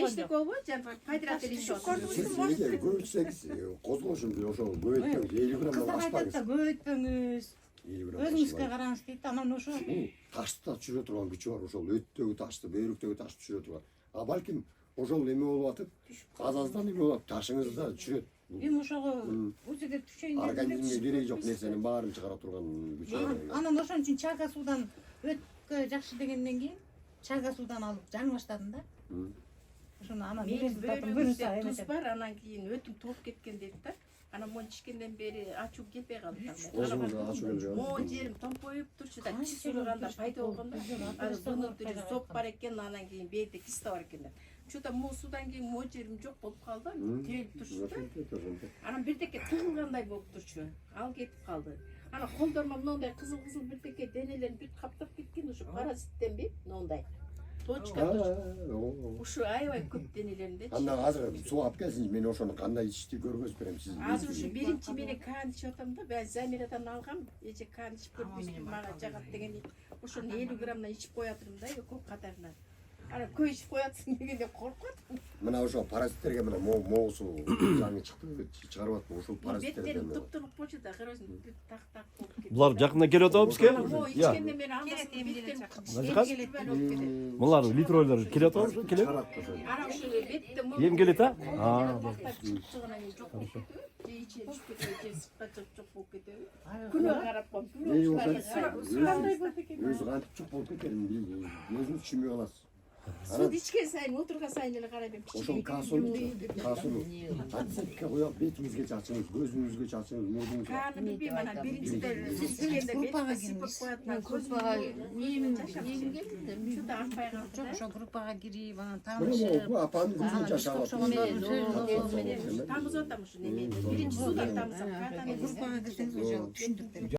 Эчтеке болбойт, жана пайдаланып беришип атат. Siz görürseniz kozuluşun diyor şu böyütten 50 gramdan Kızlar aytат aşmayız. да көбөйтпөңүз. 50 gramdan Өзүңүзгө aşmayız. караңыз дейт. Анан ошо Taşты da düşüre turgan gücü var. Ошол өттөгү taşты, бөйрүктөгү taşты düşüre turgan. A balkim ошол эме болуп атып, азаздан эме болуп ташыңызды да düşүрөт. эми ошого өзүгө түшөйүн деп Организмге кереги жок нерсенин баарын чыгара турган gücü var. Анан ошон үчүн чайга суудан өткө жакшы дегенден кийин чайга суудан алып жаң баштадым да. Ошону анан Менин биринчи татым бөйрөгүмдө туз эметет. бар, анан кийин өтүм толуп кеткен дейт да. Анан монун ичкенден бери ачуу келбей калды. Озуңузга ачуу келбей калды. Могун жерим томпоюп турчу да, тиш сурганда пайда болгондо. Анан бунун зоб бар экен, анан кийин бээде киста бар экен. Чута могу суудан кийин могу жерим жок болуп калды, тиелип турчу да. Анан бирдеке тыгылгандай болуп турчу. Ал кетип калды. Анан колдормо мындай кызыл-кызыл бирдеке денелерин бүт каптап кеткен, ушу паразиттенби, мындай. Точка ушу аябай көп денелеринде. Анда азыр суу алып келсинчи, мен ошону кандай ичти көргөзүп берем сиз. Азыр ушу биринчи менен кан ичип атам да, мен Замирадан алгам, эже кан ичип көрүп мага жагат деген. Ошону 50 граммдан ичип коятырмын да, көп катарынан. Анан көп ичип коятсың дегенде коркот. Мына ошо паразиттерге мына моусу жаңы чыкты, чыгарып атпы ошол паразиттерден. Беттерим туп-турук болчу да, кырөзүн так-так болуп кетти. Булар жакында келип атабы бизге? Могу Я. ичкенде мен андасып беттерим Булар литройлор келип атабы? Келип? Чыгарат ошо. Анан ушул бетте Ем келет а? жок болуп кетеби? Же ичип кетеби, же сыпка жок болуп кетеби? Күнөө карап коем. Кандай болуп экен? Өзү кантип чок болуп кеткенин өзүңүз түшүнбөй каласыз. Суд ичкен сайын, отурган сайын эле карай берем. Ошол касуну антисептикке коюп бетиңизге чачыңыз, көзүңүзгө чачыңыз, мурдуңузга. Каны билбейм, анан биринчиде ичкенде бетине сыпып коет, Группага Шуда акпай калды. жок, ошо группага кирип, анан Мына таанышып, могу апанын көзүнө жашап Тамызып атам ушу немени. Биринчи судан тамызам. группага кирсеңиз уже түшүндүрүп берет.